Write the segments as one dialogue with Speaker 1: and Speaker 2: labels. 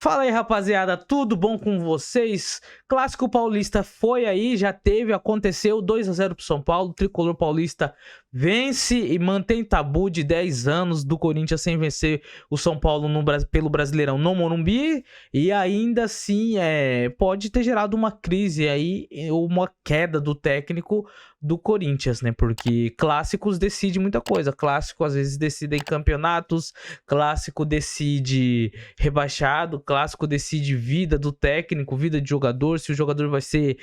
Speaker 1: Fala aí, rapaziada, tudo bom com vocês? Clássico Paulista foi aí, já teve, aconteceu 2-0 pro São Paulo. O Tricolor Paulista vence e mantém tabu de 10 anos do Corinthians sem vencer o São Paulo pelo Brasileirão no Morumbi. E ainda assim, pode ter gerado uma crise aí, uma queda do técnico do Corinthians, né? Porque clássicos decidem muita coisa. Clássico às vezes decidem campeonatos, clássico decide rebaixado, clássico decide vida do técnico, vida de jogador, se o jogador vai ser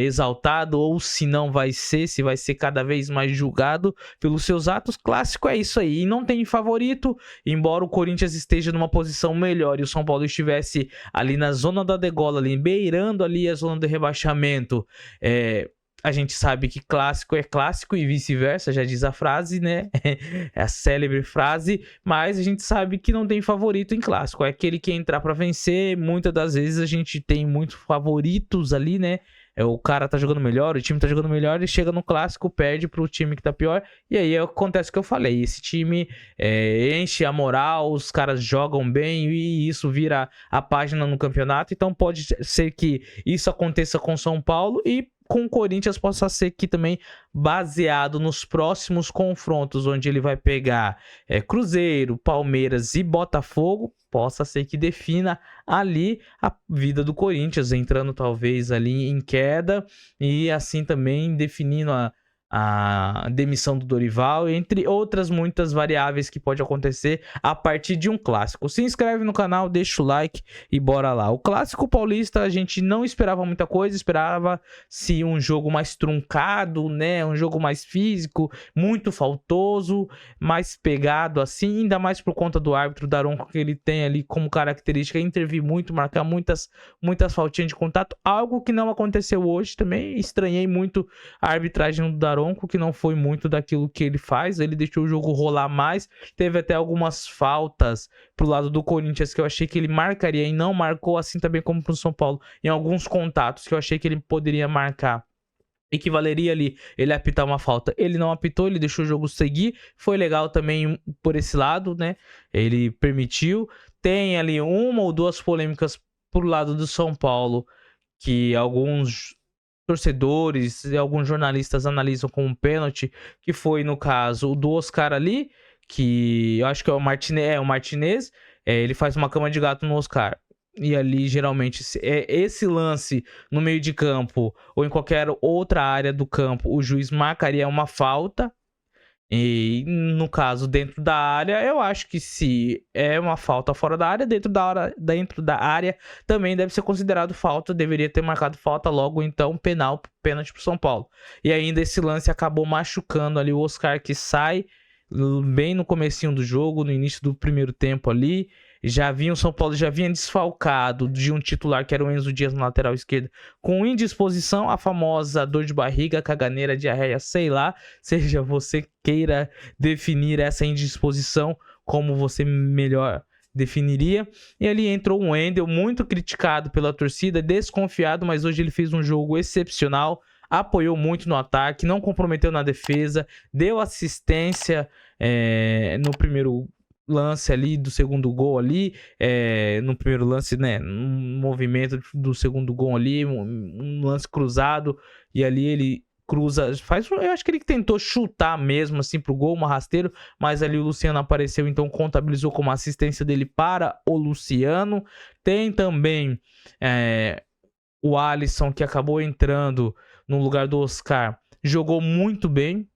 Speaker 1: exaltado ou se não vai ser, se vai ser cada vez mais julgado pelos seus atos. Clássico é isso aí, e não tem favorito, embora o Corinthians esteja numa posição melhor e o São Paulo estivesse ali na zona da degola, ali beirando ali a zona de rebaixamento. A gente sabe que clássico é clássico e vice-versa, já diz a frase, né? É a célebre frase, mas a gente sabe que não tem favorito em clássico. É aquele que entrar para vencer. Muitas das vezes a gente tem muitos favoritos ali, né? O cara tá jogando melhor, o time tá jogando melhor e chega no clássico, perde pro time que tá pior. E aí acontece o que eu falei, esse time enche a moral, os caras jogam bem e isso vira a página no campeonato. Então pode ser que isso aconteça com São Paulo e com o Corinthians possa ser que também, baseado nos próximos confrontos, onde ele vai pegar Cruzeiro, Palmeiras e Botafogo, possa ser que defina ali a vida do Corinthians, entrando talvez ali em queda e assim também definindo a demissão do Dorival, entre outras muitas variáveis que pode acontecer a partir de um clássico. Se inscreve no canal, deixa o like e bora lá. O Clássico Paulista a gente não esperava muita coisa, esperava-se um jogo mais truncado, né? Um jogo mais físico, muito faltoso, mais pegado assim, ainda mais por conta do árbitro Daronco, que ele tem ali como característica intervir muito, marcar muitas faltinhas de contato, algo que não aconteceu hoje também. Estranhei muito a arbitragem do Daronco, que não foi muito daquilo que ele faz, ele deixou o jogo rolar mais, teve até algumas faltas pro lado do Corinthians que eu achei que ele marcaria e não marcou, assim também como pro São Paulo, em alguns contatos que eu achei que ele poderia marcar e que valeria ali ele apitar uma falta, ele não apitou, ele deixou o jogo seguir, foi legal também por esse lado, né, ele permitiu. Tem ali uma ou duas polêmicas pro lado do São Paulo que alguns torcedores e alguns jornalistas analisam como um pênalti, que foi no caso o do Oscar ali, que eu acho que é o Martinez, ele faz uma cama de gato no Oscar. E ali, geralmente, esse lance no meio de campo ou em qualquer outra área do campo, o juiz marcaria uma falta. E no caso, dentro da área, eu acho que se é uma falta fora da área, dentro da área também deve ser considerado falta, deveria ter marcado falta logo, então pênalti pro São Paulo. E ainda esse lance acabou machucando ali o Oscar, que sai bem no comecinho do jogo, no início do primeiro tempo ali. O São Paulo já vinha desfalcado de um titular que era o Enzo Dias na lateral esquerda, com indisposição, a famosa dor de barriga, caganeira, diarreia, sei lá, seja você queira definir essa indisposição como você melhor definiria. E ali entrou o Wendel, muito criticado pela torcida, desconfiado, mas hoje ele fez um jogo excepcional, apoiou muito no ataque, não comprometeu na defesa, deu assistência no primeiro lance ali do segundo gol ali, no primeiro lance, né, um movimento do segundo gol ali, um lance cruzado, e ali ele cruza, eu acho que ele tentou chutar mesmo assim pro gol, uma rasteiro, mas ali o Luciano apareceu, então contabilizou como assistência dele para o Luciano. Tem também o Alisson, que acabou entrando no lugar do Oscar, jogou muito bem,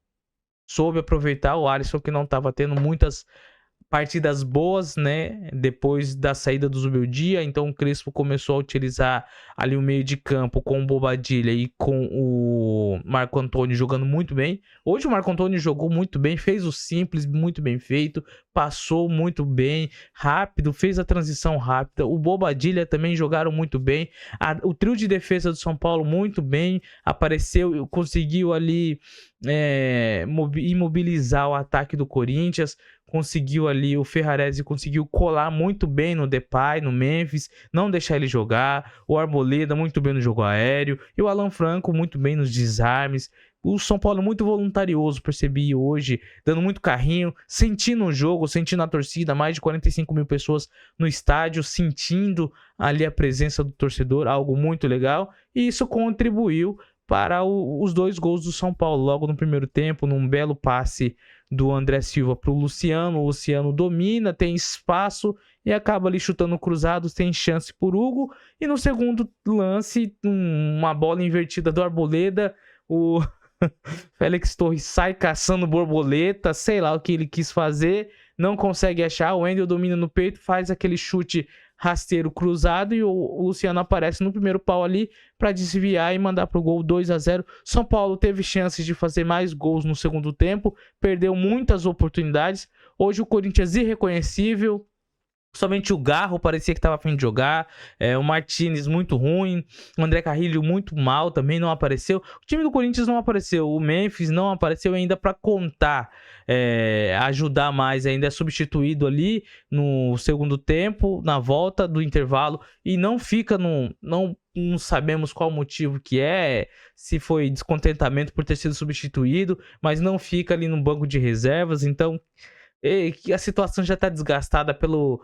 Speaker 1: soube aproveitar. O Alisson, que não estava tendo muitas partidas boas, né, depois da saída do Zubeldia, então o Crespo começou a utilizar ali o meio de campo com o Bobadilla e com o Marco Antônio jogando muito bem. Hoje o Marco Antônio jogou muito bem, fez o simples muito bem feito, passou muito bem, rápido, fez a transição rápida. O Bobadilla também jogaram muito bem. O trio de defesa do São Paulo muito bem, apareceu, conseguiu ali imobilizar o ataque do Corinthians, conseguiu ali, o Ferrarese conseguiu colar muito bem no Depay, no Memphis, não deixar ele jogar. O Arboleda muito bem no jogo aéreo, e o Alan Franco muito bem nos desarmes, O São Paulo muito voluntarioso, percebi hoje, dando muito carrinho, sentindo o jogo, sentindo a torcida, mais de 45 mil pessoas no estádio, sentindo ali a presença do torcedor, algo muito legal, e isso contribuiu para os 2 gols do São Paulo, logo no primeiro tempo, num belo passe do André Silva para o Luciano domina, tem espaço e acaba ali chutando cruzado, tem chance por Hugo, e no segundo lance, uma bola invertida do Arboleda, o Félix Torres sai caçando borboleta, sei lá o que ele quis fazer, não consegue achar, o Wendel domina no peito, faz aquele chute rasteiro cruzado e o Luciano aparece no primeiro pau ali para desviar e mandar pro gol 2-0. São Paulo teve chances de fazer mais gols no segundo tempo, perdeu muitas oportunidades. Hoje o Corinthians irreconhecível, somente o Garro parecia que estava a fim de jogar, o Martínez muito ruim, o André Carrilho muito mal, também não apareceu. O time do Corinthians não apareceu, o Memphis não apareceu ainda para contar, ajudar mais, ainda é substituído ali no segundo tempo, na volta do intervalo, e não fica não sabemos qual motivo que se foi descontentamento por ter sido substituído, mas não fica ali no banco de reservas, então que a situação já está desgastada pelo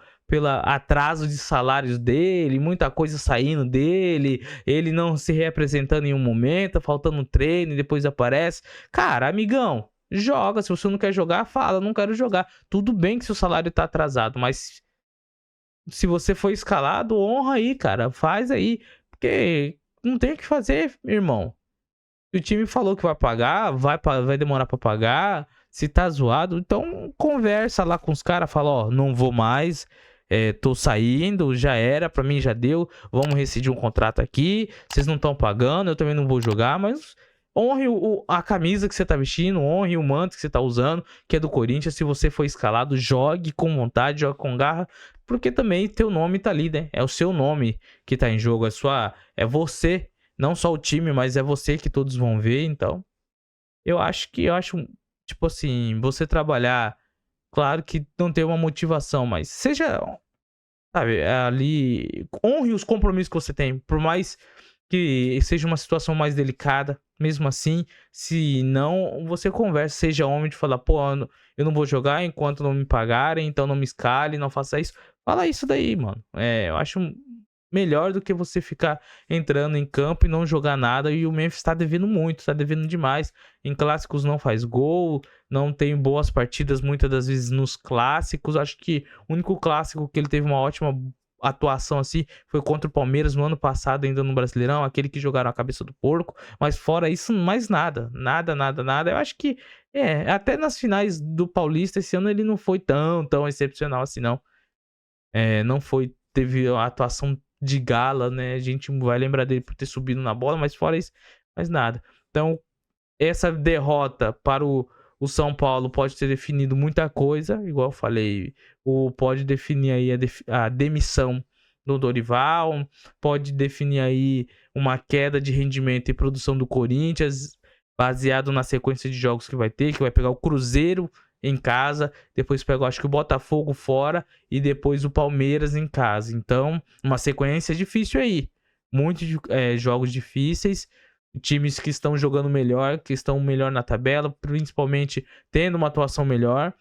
Speaker 1: atraso de salários dele, muita coisa saindo dele, ele não se reapresentando em um momento, faltando treino e depois aparece. Cara, amigão, joga. Se você não quer jogar, fala, não quero jogar. Tudo bem que seu salário tá atrasado, mas se você foi escalado, honra aí, cara, faz aí, porque não tem o que fazer, irmão. Se o time falou que vai pagar, vai demorar pra pagar. Se tá zoado, então conversa lá com os caras, fala, ó, não vou mais, tô saindo, já era, pra mim já deu, vamos rescindir um contrato aqui, vocês não estão pagando, eu também não vou jogar, mas honre a camisa que você tá vestindo, honre o manto que você tá usando, que é do Corinthians. Se você foi escalado, jogue com vontade, jogue com garra, porque também teu nome tá ali, né? É o seu nome que tá em jogo, é você, não só o time, mas é você que todos vão ver. Então eu acho tipo assim, você trabalhar, claro que não tem uma motivação, mas seja, sabe, ali, honre os compromissos que você tem, por mais que seja uma situação mais delicada, mesmo assim, se não, você conversa, seja homem de falar, pô, eu não vou jogar enquanto não me pagarem, então não me escale, não faça isso. Fala isso daí, mano. Eu acho melhor do que você ficar entrando em campo e não jogar nada. E o Memphis tá devendo muito, tá devendo demais. Em clássicos não faz gol, não tem boas partidas muitas das vezes nos clássicos. Acho que o único clássico que ele teve uma ótima atuação assim foi contra o Palmeiras no ano passado, ainda no Brasileirão, aquele que jogaram a cabeça do porco. Mas fora isso, mais nada. Nada. Eu acho que até nas finais do Paulista esse ano ele não foi tão excepcional assim, não. Não foi, teve a atuação de gala, né? A gente vai lembrar dele por ter subido na bola, mas fora isso, mais nada. Então, essa derrota para o São Paulo pode ter definido muita coisa, igual eu falei, pode definir aí a demissão do Dorival, pode definir aí uma queda de rendimento e produção do Corinthians, baseado na sequência de jogos que vai ter, que vai pegar o Cruzeiro em casa, depois pega, acho que o Botafogo fora e depois o Palmeiras em casa. Então, uma sequência difícil aí. Muitos jogos difíceis, times que estão jogando melhor, que estão melhor na tabela, principalmente tendo uma atuação melhor.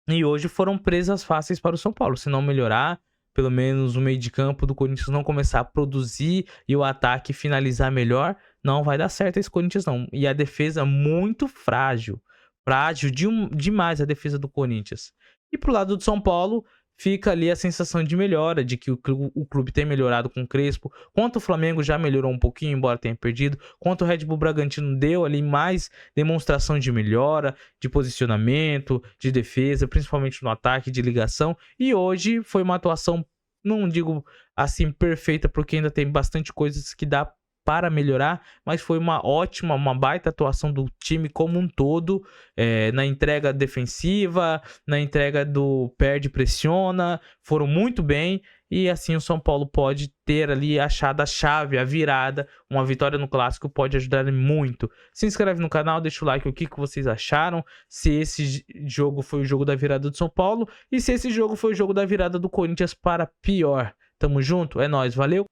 Speaker 1: E hoje foram presas fáceis para o São Paulo. Se não melhorar, pelo menos o meio de campo do Corinthians não começar a produzir e o ataque finalizar melhor, não vai dar certo esse Corinthians não. E a defesa muito frágil demais a defesa do Corinthians. E pro lado do São Paulo, fica ali a sensação de melhora, de que o clube tem melhorado com o Crespo. Quanto o Flamengo já melhorou um pouquinho, embora tenha perdido. Quanto o Red Bull Bragantino deu ali mais demonstração de melhora, de posicionamento, de defesa, principalmente no ataque, de ligação. E hoje foi uma atuação, não digo assim perfeita, porque ainda tem bastante coisas que dá para melhorar, mas foi uma baita atuação do time como um todo, na entrega defensiva, na entrega do perde, pressiona, foram muito bem, e assim o São Paulo pode ter ali achado a chave, a virada. Uma vitória no Clássico pode ajudar muito. Se inscreve no canal, deixa o like, o que vocês acharam, se esse jogo foi o jogo da virada do São Paulo, e se esse jogo foi o jogo da virada do Corinthians para pior. Tamo junto, é nóis, valeu!